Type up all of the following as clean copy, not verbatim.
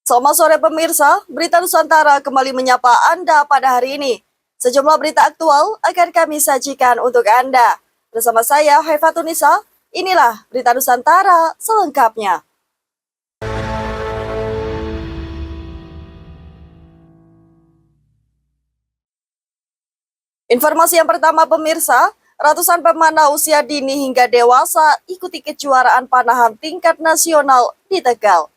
Selamat sore pemirsa, Berita Nusantara kembali menyapa Anda pada hari ini. Sejumlah berita aktual akan kami sajikan untuk Anda. Bersama saya, Haifatunisa, inilah Berita Nusantara selengkapnya. Informasi yang pertama pemirsa, ratusan pemanah usia dini hingga dewasa ikuti kejuaraan panahan tingkat nasional di Tegal.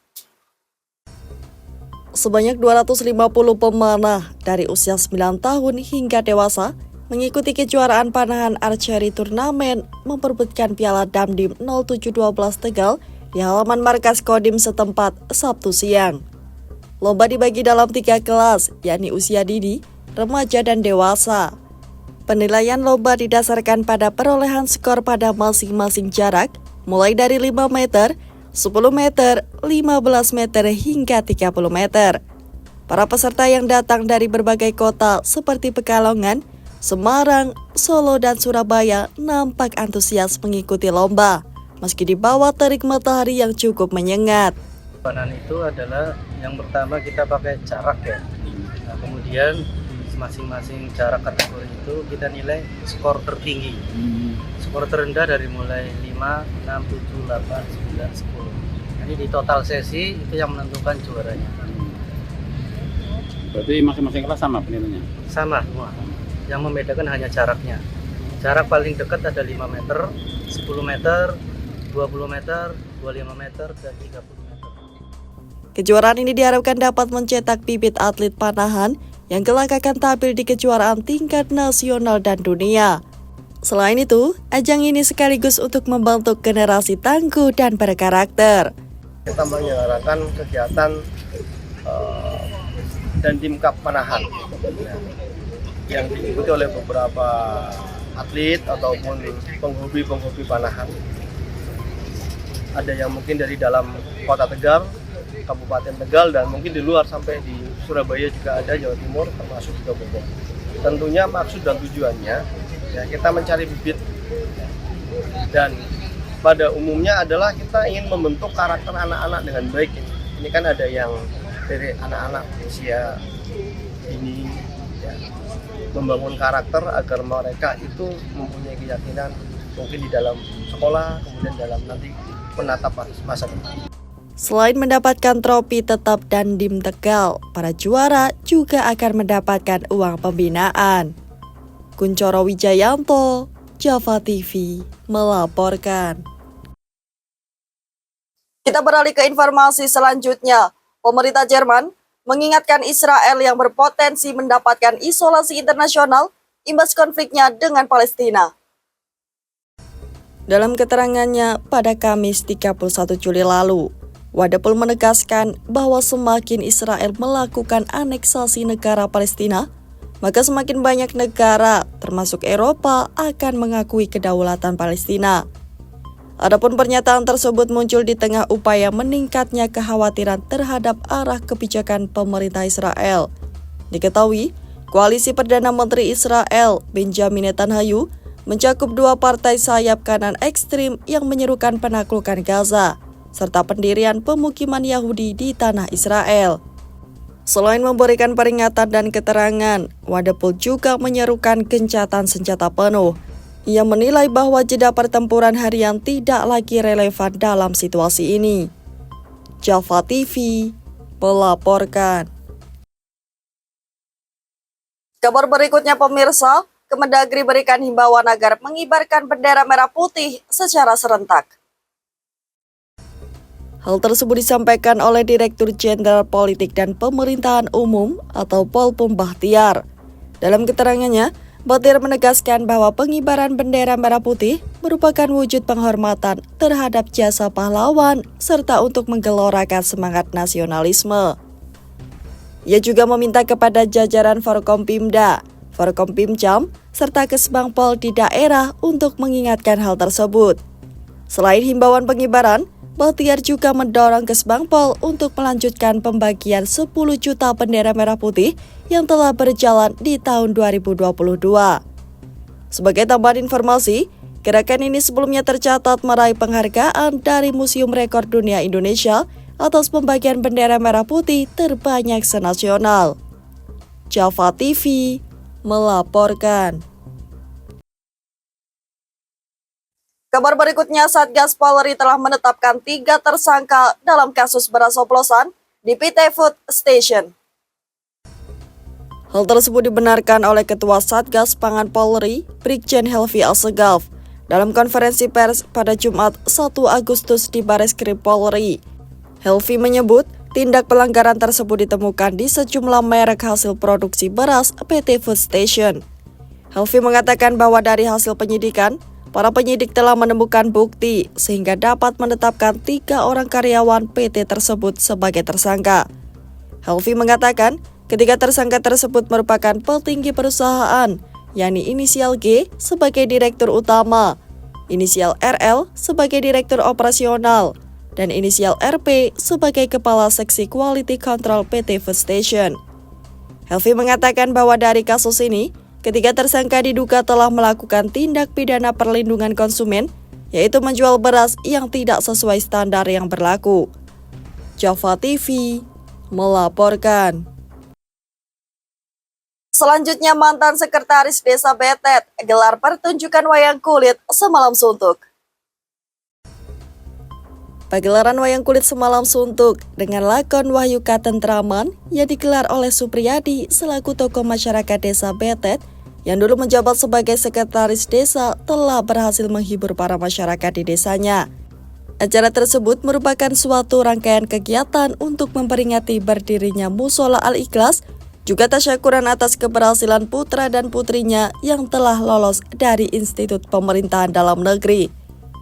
Sebanyak 250 pemanah dari usia 9 tahun hingga dewasa mengikuti kejuaraan panahan archery turnamen memperebutkan Piala Damdim 0712 Tegal di halaman markas Kodim setempat Sabtu siang. Lomba dibagi dalam 3 kelas, yakni usia dini, remaja, dan dewasa. Penilaian lomba didasarkan pada perolehan skor pada masing-masing jarak, mulai dari 5 meter, 10 meter, 15 meter, hingga 30 meter. Para peserta yang datang dari berbagai kota seperti Pekalongan, Semarang, Solo, dan Surabaya nampak antusias mengikuti lomba, meski di bawah terik matahari yang cukup menyengat. Panahan itu adalah yang pertama kita pakai jarak ya. Nah, kemudian di masing-masing jarak kategori itu kita nilai skor tertinggi. Skor terendah dari mulai 5, 6, 7, 8, 9, 10. Ini di total sesi itu yang menentukan juaranya. Berarti masing-masing kelas sama penilaiannya? Sama semua. Yang membedakan hanya jaraknya. Jarak paling dekat ada 5 meter, 10 meter, 20 meter, 25 meter, dan 30 meter. Kejuaraan ini diharapkan dapat mencetak bibit atlet panahan yang kelak akan tampil di kejuaraan tingkat nasional dan dunia. Selain itu, ajang ini sekaligus untuk membentuk generasi tangguh dan berkarakter. Kita menyelenggarakan kegiatan dan dimkap panahan yang diikuti oleh beberapa atlet ataupun penghobi panahan. Ada yang mungkin dari dalam kota Tegal, Kabupaten Tegal, dan mungkin di luar sampai di Surabaya juga ada, Jawa Timur, termasuk juga Bogor. Tentunya maksud dan tujuannya ya kita mencari bibit, dan pada umumnya adalah kita ingin membentuk karakter anak-anak dengan baik. Ini kan ada yang dari anak-anak usia ini ya, membangun karakter agar mereka itu mempunyai keyakinan mungkin di dalam sekolah, kemudian dalam nanti menatap masa depan. Selain mendapatkan trofi tetap Dandim Tegal, para juara juga akan mendapatkan uang pembinaan. Kuncoro Wijayanto, Java TV, melaporkan. Kita beralih ke informasi selanjutnya. Pemerintah Jerman mengingatkan Israel yang berpotensi mendapatkan isolasi internasional imbas konfliknya dengan Palestina. Dalam keterangannya pada Kamis 31 Juli lalu, Wadapul menegaskan bahwa semakin Israel melakukan aneksasi negara Palestina, maka semakin banyak negara, termasuk Eropa, akan mengakui kedaulatan Palestina. Adapun pernyataan tersebut muncul di tengah upaya meningkatnya kekhawatiran terhadap arah kebijakan pemerintah Israel. Diketahui, koalisi Perdana Menteri Israel, Benjamin Netanyahu, mencakup 2 partai sayap kanan ekstrim yang menyerukan penaklukan Gaza, serta pendirian pemukiman Yahudi di tanah Israel. Selain memberikan peringatan dan keterangan, Wadapul juga menyerukan gencatan senjata penuh. Ia menilai bahwa jeda pertempuran harian tidak lagi relevan dalam situasi ini. Java TV melaporkan. Kabar berikutnya pemirsa, Kemendagri berikan himbauan agar mengibarkan bendera merah putih secara serentak. Hal tersebut disampaikan oleh Direktur Jenderal Politik dan Pemerintahan Umum atau Polpum Bahtiar. Dalam keterangannya, Bahtiar menegaskan bahwa pengibaran bendera merah putih merupakan wujud penghormatan terhadap jasa pahlawan serta untuk menggelorakan semangat nasionalisme. Ia juga meminta kepada jajaran Forkompimda, Forkompimjam, serta Kesbangpol di daerah untuk mengingatkan hal tersebut. Selain himbauan pengibaran, Bahtiar juga mendorong Kesbangpol untuk melanjutkan pembagian 10 juta bendera merah putih yang telah berjalan di tahun 2022. Sebagai tambahan informasi, gerakan ini sebelumnya tercatat meraih penghargaan dari Museum Rekor Dunia Indonesia atas pembagian bendera merah putih terbanyak senasional. Java TV melaporkan. Kabar berikutnya, Satgas Polri telah menetapkan 3 tersangka dalam kasus beras oplosan di PT Food Station. Hal tersebut dibenarkan oleh Ketua Satgas Pangan Polri, Brigjen Helvi Assegaf, dalam konferensi pers pada Jumat 1 Agustus di Bareskrim Polri. Helvi menyebut, tindak pelanggaran tersebut ditemukan di sejumlah merek hasil produksi beras PT Food Station. Helvi mengatakan bahwa dari hasil penyidikan, para penyidik telah menemukan bukti sehingga dapat menetapkan 3 orang karyawan PT tersebut sebagai tersangka. Helvi mengatakan, ketiga tersangka tersebut merupakan petinggi perusahaan, yakni inisial G sebagai Direktur Utama, inisial RL sebagai Direktur Operasional, dan inisial RP sebagai Kepala Seksi Quality Control PT Food Station. Helvi mengatakan bahwa dari kasus ini, ketiga tersangka diduga telah melakukan tindak pidana perlindungan konsumen, yaitu menjual beras yang tidak sesuai standar yang berlaku. Java TV melaporkan. Selanjutnya, mantan sekretaris Desa Betet gelar pertunjukan wayang kulit semalam suntuk. Pagelaran wayang kulit semalam suntuk dengan lakon Wahyu Katentraman yang digelar oleh Supriyadi selaku tokoh masyarakat Desa Betet yang dulu menjabat sebagai sekretaris desa telah berhasil menghibur para masyarakat di desanya. Acara tersebut merupakan suatu rangkaian kegiatan untuk memperingati berdirinya Musola Al-Ikhlas, juga tasyakuran atas keberhasilan putra dan putrinya yang telah lolos dari Institut Pemerintahan Dalam Negeri.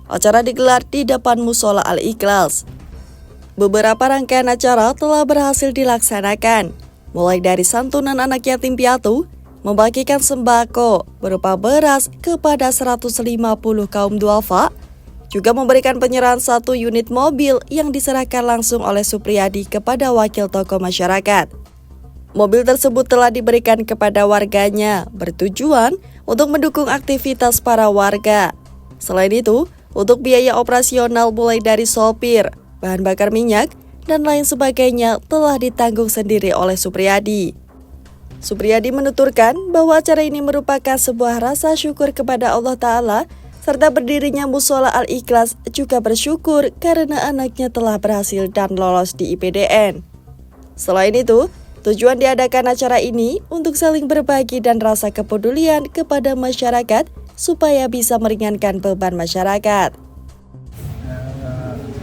Acara digelar di depan Musola Al-Ikhlas. Beberapa rangkaian acara telah berhasil dilaksanakan, mulai dari santunan anak yatim piatu, membagikan sembako berupa beras kepada 150 kaum duafa, juga memberikan penyerahan 1 unit mobil yang diserahkan langsung oleh Supriyadi kepada wakil tokoh masyarakat. Mobil tersebut telah diberikan kepada warganya, bertujuan untuk mendukung aktivitas para warga. Selain itu, untuk biaya operasional mulai dari sopir, bahan bakar minyak, dan lain sebagainya telah ditanggung sendiri oleh Supriyadi. Supriyadi menuturkan bahwa acara ini merupakan sebuah rasa syukur kepada Allah Ta'ala, serta berdirinya Musola Al-Ikhlas juga bersyukur karena anaknya telah berhasil dan lolos di IPDN. Selain itu, tujuan diadakan acara ini untuk saling berbagi dan rasa kepedulian kepada masyarakat supaya bisa meringankan beban masyarakat.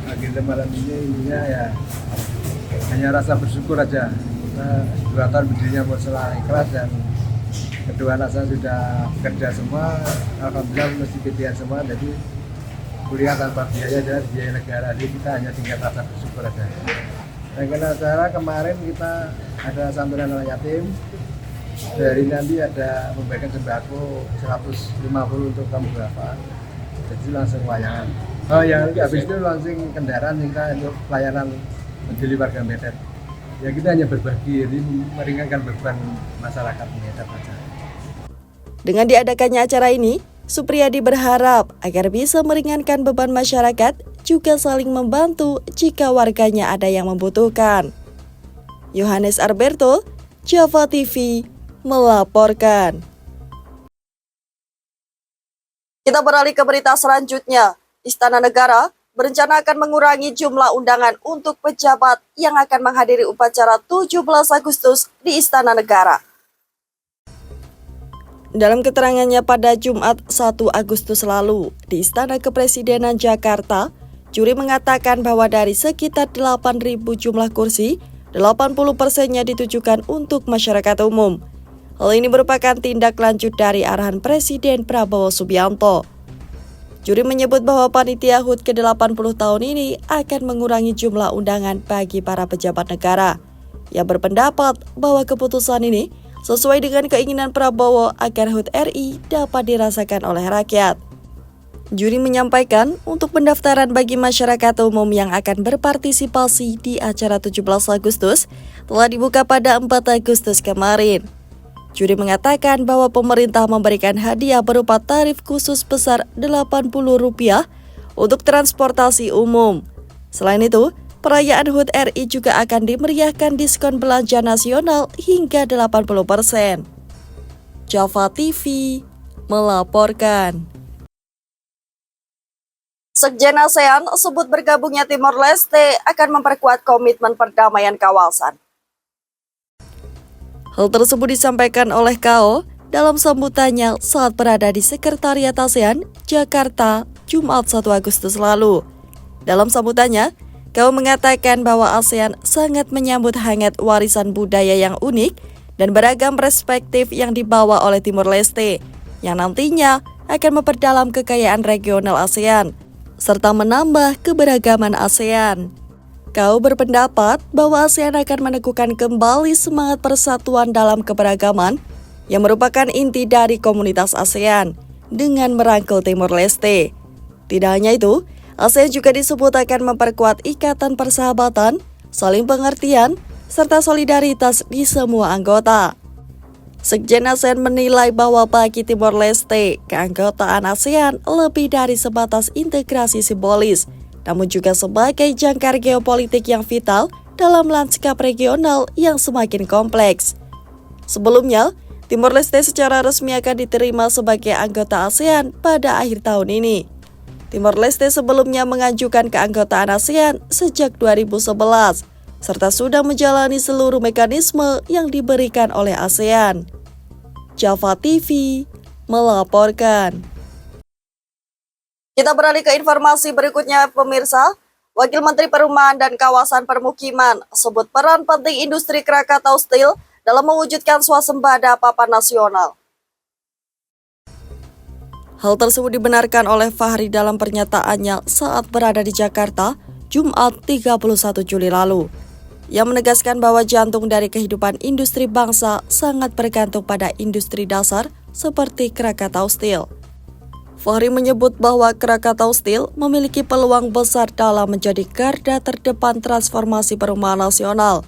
Agenda malam ini intinya ya hanya rasa bersyukur aja. Kita 2 tahun berdirinya Musola Al-Ikhlas dan kedua anak saya sudah kerja semua, alhamdulillah masih PTN semua, jadi kuliah tanpa biaya dan biaya negara, jadi kita hanya tinggal rasa bersyukur aja. Rangkaian acara kemarin kita ada santunan anak yatim. Dari nanti ada membagikan sembako 150 untuk kaum duafa. Jadi langsung wayangan. Oh yang habis itu langsung kendaraan kita untuk pelayanan menjadi warga Betet. Ya kita hanya berbagi, jadi meringankan beban masyarakat Betet saja. Dengan diadakannya acara ini, Supriyadi berharap agar bisa meringankan beban masyarakat, juga saling membantu jika warganya ada yang membutuhkan. Yohanes Alberto, Java TV, melaporkan. Kita beralih ke berita selanjutnya. Istana Negara berencana akan mengurangi jumlah undangan untuk pejabat yang akan menghadiri upacara 17 Agustus di Istana Negara. Dalam keterangannya pada Jumat 1 Agustus lalu di Istana Kepresidenan Jakarta, juri mengatakan bahwa dari sekitar 8.000 jumlah kursi, 80%-nya ditujukan untuk masyarakat umum. Hal ini merupakan tindak lanjut dari arahan Presiden Prabowo Subianto. Juri menyebut bahwa panitia HUT ke-80 tahun ini akan mengurangi jumlah undangan bagi para pejabat negara. Ia berpendapat bahwa keputusan ini sesuai dengan keinginan Prabowo agar HUT RI dapat dirasakan oleh rakyat. Juri menyampaikan untuk pendaftaran bagi masyarakat umum yang akan berpartisipasi di acara 17 Agustus telah dibuka pada 4 Agustus kemarin. Juri mengatakan bahwa pemerintah memberikan hadiah berupa tarif khusus besar Rp80 untuk transportasi umum. Selain itu, perayaan HUT RI juga akan dimeriahkan diskon belanja nasional hingga 80%. Java TV melaporkan. Sekjen ASEAN sebut bergabungnya Timor Leste akan memperkuat komitmen perdamaian kawasan. Hal tersebut disampaikan oleh KO dalam sambutannya saat berada di Sekretariat ASEAN, Jakarta, Jumat 1 Agustus lalu. Dalam sambutannya, KO mengatakan bahwa ASEAN sangat menyambut hangat warisan budaya yang unik dan beragam perspektif yang dibawa oleh Timor Leste, yang nantinya akan memperdalam kekayaan regional ASEAN, serta menambah keberagaman ASEAN. KO berpendapat bahwa ASEAN akan meneguhkan kembali semangat persatuan dalam keberagaman yang merupakan inti dari komunitas ASEAN dengan merangkul Timor Leste. Tidak hanya itu, ASEAN juga disebut akan memperkuat ikatan persahabatan, saling pengertian, serta solidaritas di semua anggota. Sekjen ASEAN menilai bahwa bagi Timor Leste, keanggotaan ASEAN lebih dari sebatas integrasi simbolis, namun juga sebagai jangkar geopolitik yang vital dalam lanskap regional yang semakin kompleks. Sebelumnya, Timor Leste secara resmi akan diterima sebagai anggota ASEAN pada akhir tahun ini. Timor Leste sebelumnya mengajukan keanggotaan ASEAN sejak 2011, serta sudah menjalani seluruh mekanisme yang diberikan oleh ASEAN. Java TV melaporkan. Kita beralih ke informasi berikutnya, pemirsa. Wakil Menteri Perumahan dan Kawasan Permukiman sebut peran penting industri Krakatau Steel dalam mewujudkan swasembada papan nasional. Hal tersebut dibenarkan oleh Fahri dalam pernyataannya saat berada di Jakarta, Jumat 31 Juli lalu. Yang menegaskan bahwa jantung dari kehidupan industri bangsa sangat bergantung pada industri dasar seperti Krakatau Steel. Fahri menyebut bahwa Krakatau Steel memiliki peluang besar dalam menjadi garda terdepan transformasi perumahan nasional.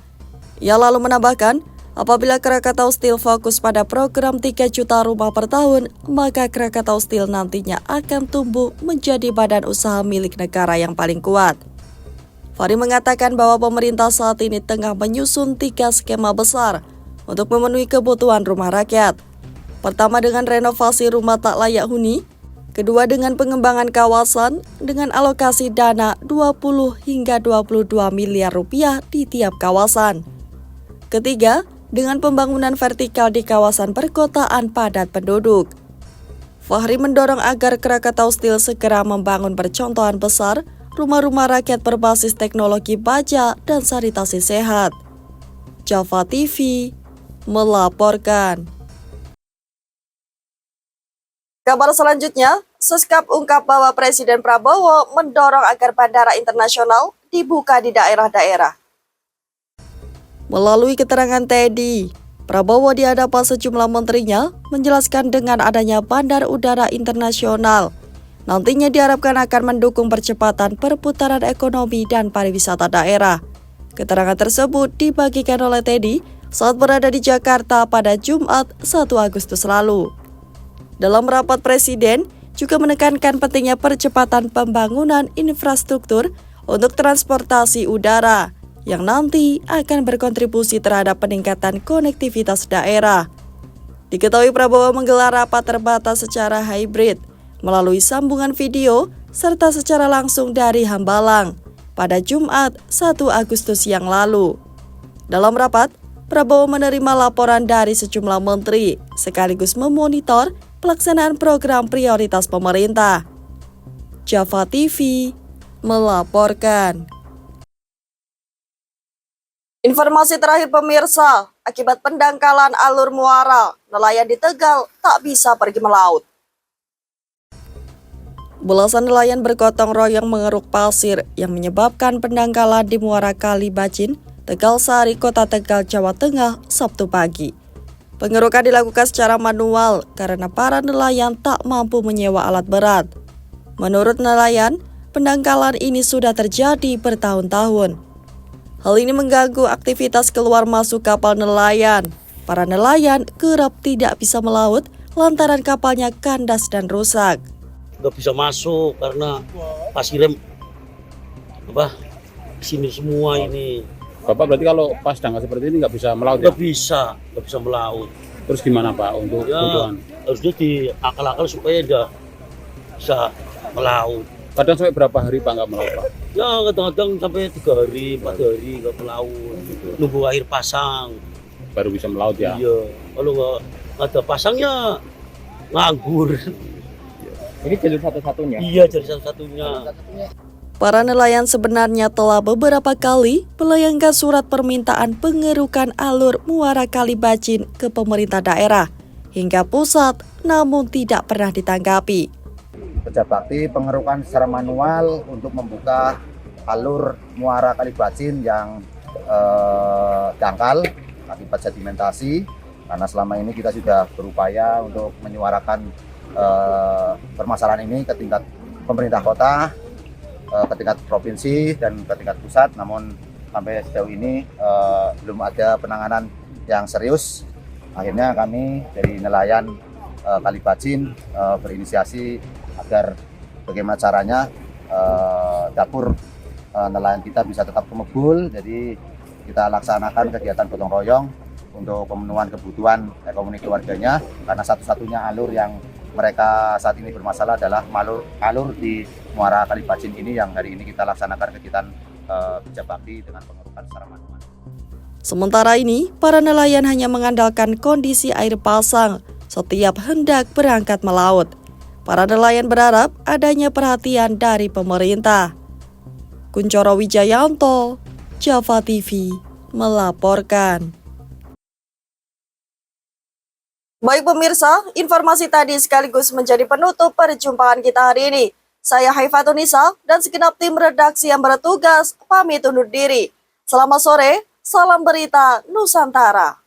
Ia lalu menambahkan, apabila Krakatau Steel fokus pada program 3 juta rumah per tahun, maka Krakatau Steel nantinya akan tumbuh menjadi badan usaha milik negara yang paling kuat. Fahri mengatakan bahwa pemerintah saat ini tengah menyusun 3 skema besar untuk memenuhi kebutuhan rumah rakyat. Pertama dengan renovasi rumah tak layak huni, kedua dengan pengembangan kawasan dengan alokasi dana 20 hingga 22 miliar rupiah di tiap kawasan. Ketiga, dengan pembangunan vertikal di kawasan perkotaan padat penduduk. Fahri mendorong agar Krakatau Steel segera membangun percontohan besar rumah-rumah rakyat berbasis teknologi baja dan sanitasi sehat. Java TV melaporkan. Kabar selanjutnya, Seskap ungkap bahwa Presiden Prabowo mendorong agar bandara internasional dibuka di daerah-daerah. Melalui keterangan Teddy, Prabowo di hadapan sejumlah menterinya menjelaskan dengan adanya bandar udara internasional, nantinya diharapkan akan mendukung percepatan perputaran ekonomi dan pariwisata daerah. Keterangan tersebut dibagikan oleh Teddy saat berada di Jakarta pada Jumat 1 Agustus lalu. Dalam rapat Presiden juga menekankan pentingnya percepatan pembangunan infrastruktur untuk transportasi udara yang nanti akan berkontribusi terhadap peningkatan konektivitas daerah. Diketahui Prabowo menggelar rapat terbatas secara hybrid melalui sambungan video serta secara langsung dari Hambalang pada Jumat 1 Agustus yang lalu. Dalam rapat, Prabowo menerima laporan dari sejumlah menteri sekaligus memonitor pelaksanaan program prioritas pemerintah. Java TV melaporkan. Informasi terakhir pemirsa, akibat pendangkalan alur muara, nelayan di Tegal tak bisa pergi melaut. Belasan nelayan bergotong royong mengeruk pasir yang menyebabkan pendangkalan di muara Kali Bacin, Tegal Sari, Kota Tegal, Jawa Tengah, Sabtu pagi. Pengerukan dilakukan secara manual karena para nelayan tak mampu menyewa alat berat. Menurut nelayan, pendangkalan ini sudah terjadi bertahun-tahun. Hal ini mengganggu aktivitas keluar masuk kapal nelayan. Para nelayan kerap tidak bisa melaut lantaran kapalnya kandas dan rusak. Nggak bisa masuk karena pasirnya sini semua ini. Bapak berarti kalau pas tanggal seperti ini nggak bisa melaut ya? Nggak bisa melaut. Terus gimana Pak untuk Ya, kebutuhan? harusnya diakal-akal supaya dia bisa melaut. Kadang sampai berapa hari Pak nggak melaut Pak? Ya kadang-kadang sampai 3 hari, 4 hari nggak melaut. Nunggu air pasang. Baru bisa melaut ya? Iya, kalau nggak ada pasangnya nganggur. Ini jalur satu-satunya. Iya, jadi satu-satunya. Para nelayan sebenarnya telah beberapa kali melayangkan surat permintaan pengerukan alur Muara Kali Bacin ke pemerintah daerah hingga pusat, namun tidak pernah ditanggapi. Kerja bakti pengerukan secara manual untuk membuka alur Muara Kali Bacin yang dangkal akibat sedimentasi, karena selama ini kita sudah berupaya untuk menyuarakan permasalahan ini ke tingkat pemerintah kota, ke tingkat provinsi dan ke tingkat pusat, namun sampai sejauh ini belum ada penanganan yang serius. Akhirnya kami dari nelayan Kali Bacin berinisiasi agar bagaimana caranya dapur nelayan kita bisa tetap kemebul. Jadi kita laksanakan kegiatan gotong royong untuk pemenuhan kebutuhan ekonomi keluarganya, karena satu-satunya alur yang mereka saat ini bermasalah adalah alur di Muara Kali Bacin ini yang hari ini kita laksanakan kegiatan kerja bakti dengan pengerukan secara manual. Sementara ini, para nelayan hanya mengandalkan kondisi air pasang setiap hendak berangkat melaut. Para nelayan berharap adanya perhatian dari pemerintah. Kuncoro Wijayanto, Java TV, melaporkan. Baik pemirsa, informasi tadi sekaligus menjadi penutup perjumpaan kita hari ini. Saya Haifatunisa dan segenap tim redaksi yang bertugas pamit undur diri. Selamat sore, salam berita Nusantara.